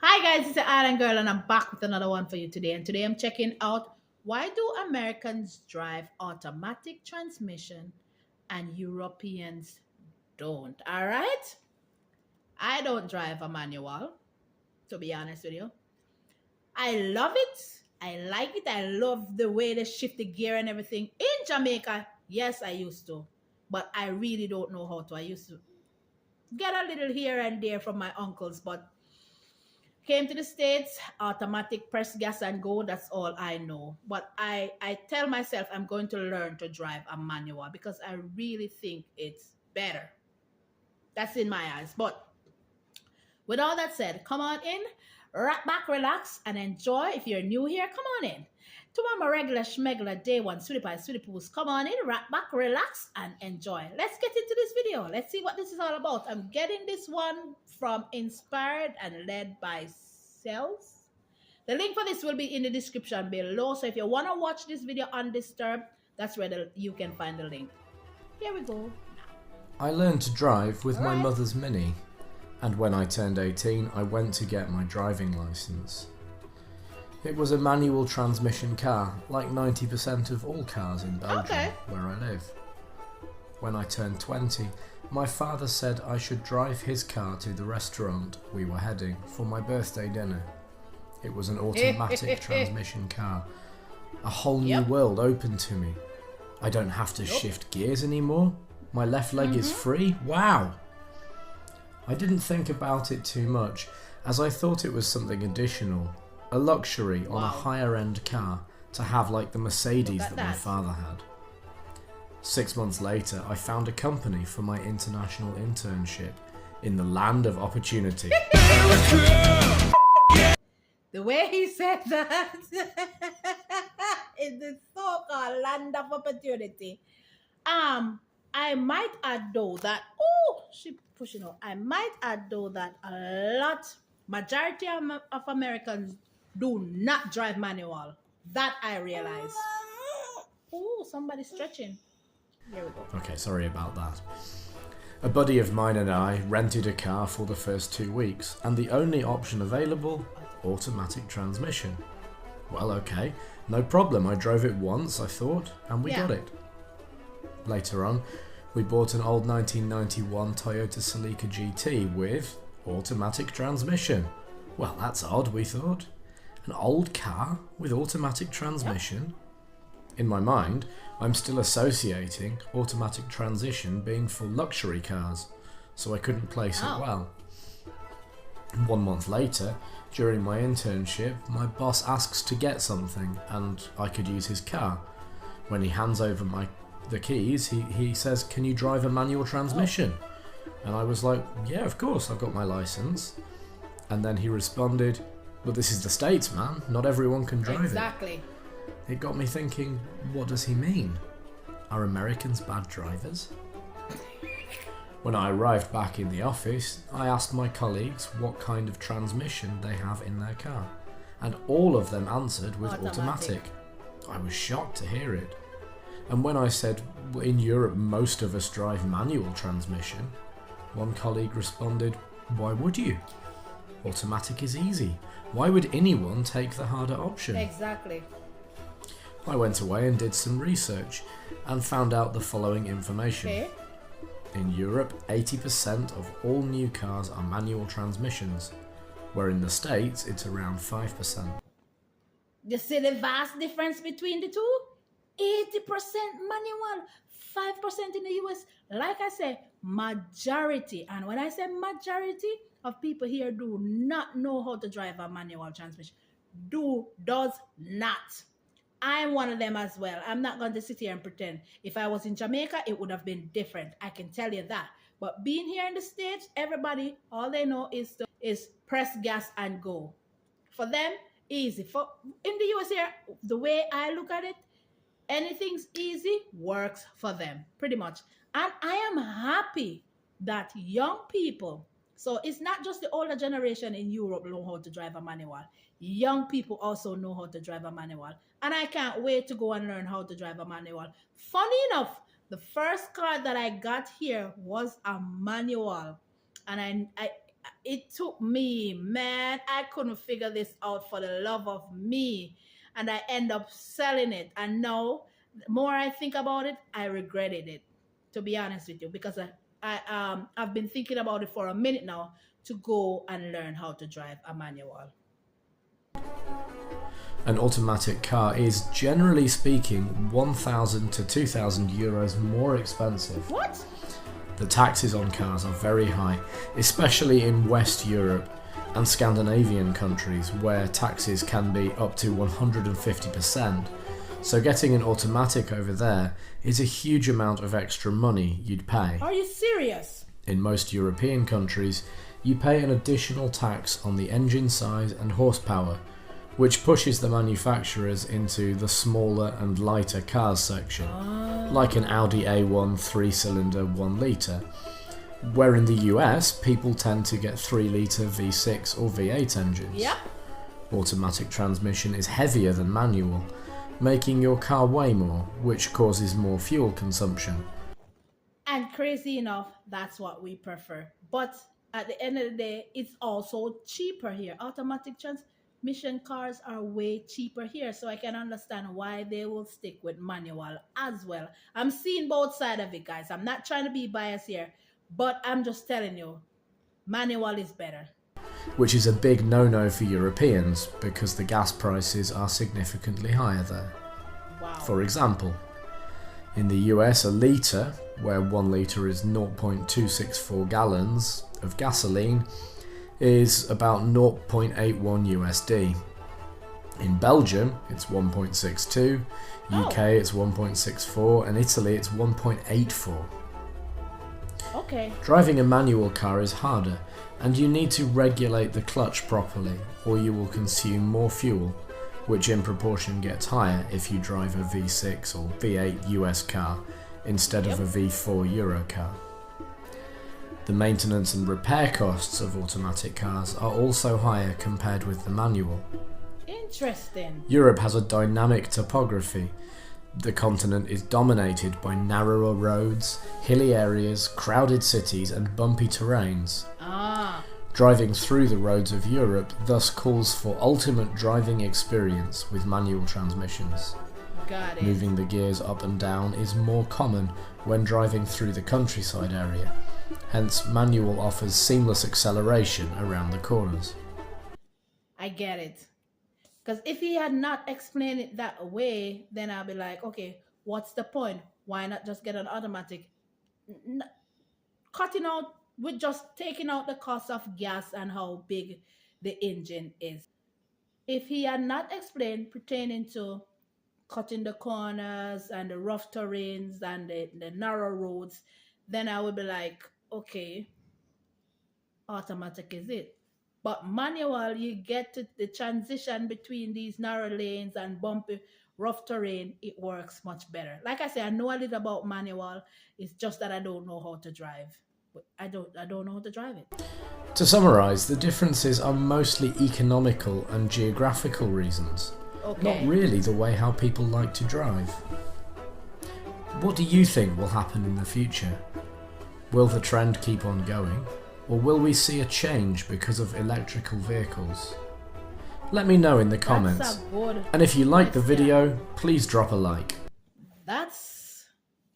Hi guys, it's the Island Girl and I'm back with another one for you today. And today I'm checking out why do Americans drive automatic transmission and Europeans don't. All right? I don't drive a manual, to be honest with you. I love it. I like it. I love the way they shift the gear and everything. In Jamaica, yes, I used to, but I really don't know how to. I used to get a little here and there from my uncles, but came to the States, automatic press gas and go. That's all I know. But I tell myself I'm going to learn to drive a manual because I really think it's better. That's in my eyes. But with all that said, come on in, rock back, relax, and enjoy. If you're new here, come on in. To my regular schmegular day one, sweetie pie, sweetie poos, come on in, rock back, relax, and enjoy. Let's get into this video. Let's see what this is all about. I'm getting this one from Inspired and Led by Cells. The link for this will be in the description below. So if you want to watch this video undisturbed, that's where you can find the link. Here we go. I learned to drive with my Alright. mother's Mini, and when I turned 18 I went to get my driving licence. It was a manual transmission car, like 90% of all cars in Belgium, where I live. When I turned 20, my father said I should drive his car to the restaurant we were heading for my birthday dinner. It was an automatic transmission car. A whole new world opened to me. I don't have to shift gears anymore. My left leg is free. Wow! I didn't think about it too much, as I thought it was something additional, a luxury on a higher end car to have like the Mercedes that my father had. 6 months later, I found a company for my international internship in the land of opportunity. The way he said that in the so-called land of opportunity. I might add though that she pushing out. I might add though that majority of Americans do not drive manual. That I realize. Oh, somebody's stretching. Here we go. Okay, sorry about that. A buddy of mine and I rented a car for the first 2 weeks, and the only option available, automatic transmission. Well, okay, no problem. I drove it once, I thought, and we got it. Later on, we bought an old 1991 Toyota Celica GT with automatic transmission. Well, that's odd, we thought. An old car with automatic transmission? In my mind, I'm still associating automatic transmission being for luxury cars, so I couldn't place it well. 1 month later, during my internship, my boss asks to get something, and I could use his car. When he hands over the keys, he says, "Can you drive a manual transmission?" And I was like, "Yeah, of course, I've got my license." And then he responded, "But this is the States, man. Not everyone can drive Exactly. It got me thinking, what does he mean? Are Americans bad drivers? When I arrived back in the office, I asked my colleagues what kind of transmission they have in their car, and all of them answered with automatic. I was shocked to hear it. And when I said, in Europe most of us drive manual transmission, one colleague responded, "Why would you? Automatic is easy. Why would anyone take the harder option?" Exactly. I went away and did some research and found out the following information. In Europe, 80% of all new cars are manual transmissions, where in the States it's around 5%. You see the vast difference between the two? 80% manual, 5% in the US. Like I say, majority, and when I say majority of people here do not know how to drive a manual transmission. Does not. I'm one of them as well. I'm not going to sit here and pretend. If I was in Jamaica, it would have been different. I can tell you that. But being here in the States, everybody, all they know is press gas and go. For them, easy. In the US here, the way I look at it, anything's easy works for them, pretty much. And I am happy that young people, so it's not just the older generation in Europe know how to drive a manual. Young people also know how to drive a manual. And I can't wait to go and learn how to drive a manual. Funny enough, the first car that I got here was a manual. And It took me, man. I couldn't figure this out for the love of me. And I end up selling it. And now, the more I think about it, I regretted it, to be honest with you, because I've been thinking about it for a minute now to go and learn how to drive a manual. An automatic car is, generally speaking, 1,000 to 2,000 euros more expensive. What? The taxes on cars are very high, especially in West Europe and Scandinavian countries where taxes can be up to 150%. So getting an automatic over there is a huge amount of extra money you'd pay. Are you serious? In most European countries, you pay an additional tax on the engine size and horsepower, which pushes the manufacturers into the smaller and lighter cars section, like an Audi A1 3-cylinder 1 litre, where in the US people tend to get 3 litre V6 or V8 engines. Yep. Automatic transmission is heavier than manual, making your car weigh more, which causes more fuel consumption. And crazy enough, that's what we prefer. But at the end of the day, it's also cheaper here. Automatic transmission cars are way cheaper here. So I can understand why they will stick with manual as well. I'm seeing both sides of it, guys. I'm not trying to be biased here, but I'm just telling you, manual is better. Which is a big no-no for Europeans because the gas prices are significantly higher there. Wow. For example, in the US, a litre, where 1 litre is 0.264 gallons of gasoline, is about 0.81 USD. In Belgium, it's 1.62, UK it's 1.64, and Italy it's 1.84. Okay. Driving a manual car is harder, and you need to regulate the clutch properly, or you will consume more fuel, which in proportion gets higher if you drive a V6 or V8 US car instead of a V4 Euro car. The maintenance and repair costs of automatic cars are also higher compared with the manual. Interesting. Europe has a dynamic topography. The continent is dominated by narrower roads, hilly areas, crowded cities and bumpy terrains. Driving through the roads of Europe thus calls for ultimate driving experience with manual transmissions. Got it. Moving the gears up and down is more common when driving through the countryside area. Hence, manual offers seamless acceleration around the corners. I get it. Because if he had not explained it that way, then I'll be like, okay, what's the point? Why not just get an automatic? Cutting out, with just taking out the cost of gas and how big the engine is. If he had not explained pertaining to cutting the corners and the rough terrains and the narrow roads, then I would be like, okay, automatic is it. But manual, you get to the transition between these narrow lanes and bumpy, rough terrain, it works much better. Like I say, I know a little about manual. It's just that I don't know how to drive. I don't know how to drive it. To summarise, the differences are mostly economical and geographical reasons, Okay. not really the way how people like to drive. What do you think will happen in the future? Will the trend keep on going? Or will we see a change because of electrical vehicles? Let me know in the comments. That's a good And if you like the question. video, please drop a like. That's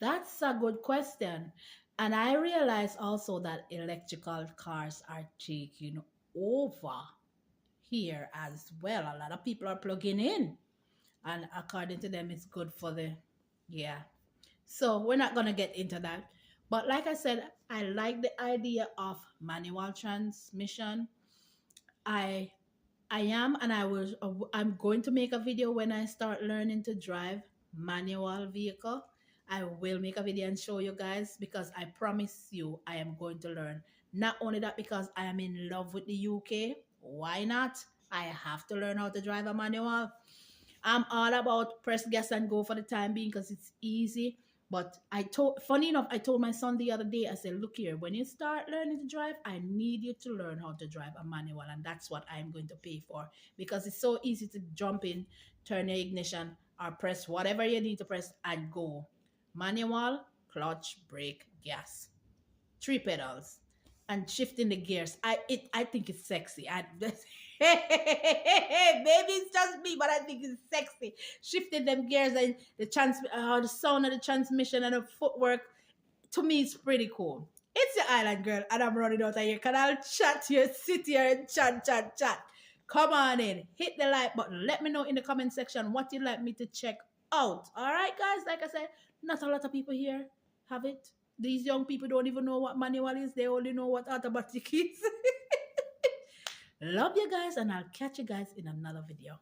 a good question. And I realize also that electrical cars are taking over here as well. A lot of people are plugging in. And according to them, it's good for the, yeah. So we're not going to get into that. But like I said, I like the idea of manual transmission. I I am, and I'm going to make a video when I start learning to drive manual vehicle. I will make a video and show you guys because I promise you I am going to learn. Not only that, because I am in love with the UK. Why not? I have to learn how to drive a manual. I'm all about press gas and go for the time being because it's easy. But funny enough, I told my son the other day, I said, look here, when you start learning to drive, I need you to learn how to drive a manual. And that's what I'm going to pay for because it's so easy to jump in, turn your ignition, or press whatever you need to press and go. Manual, clutch, brake, gas. 3 pedals. and shifting the gears. I think it's sexy. Maybe it's just me, but I think it's sexy. Shifting them gears and the sound of the transmission and the footwork, to me, it's pretty cool. It's your island girl, and I'm running out of here. Can I chat here, sit here and chat, chat, chat? Come on in, hit the like button. Let me know in the comment section what you'd like me to check out. All right, guys. Like I said, not a lot of people here have it. These young people don't even know what manual is. They only know what automatic is. Love you guys, and I'll catch you guys in another video.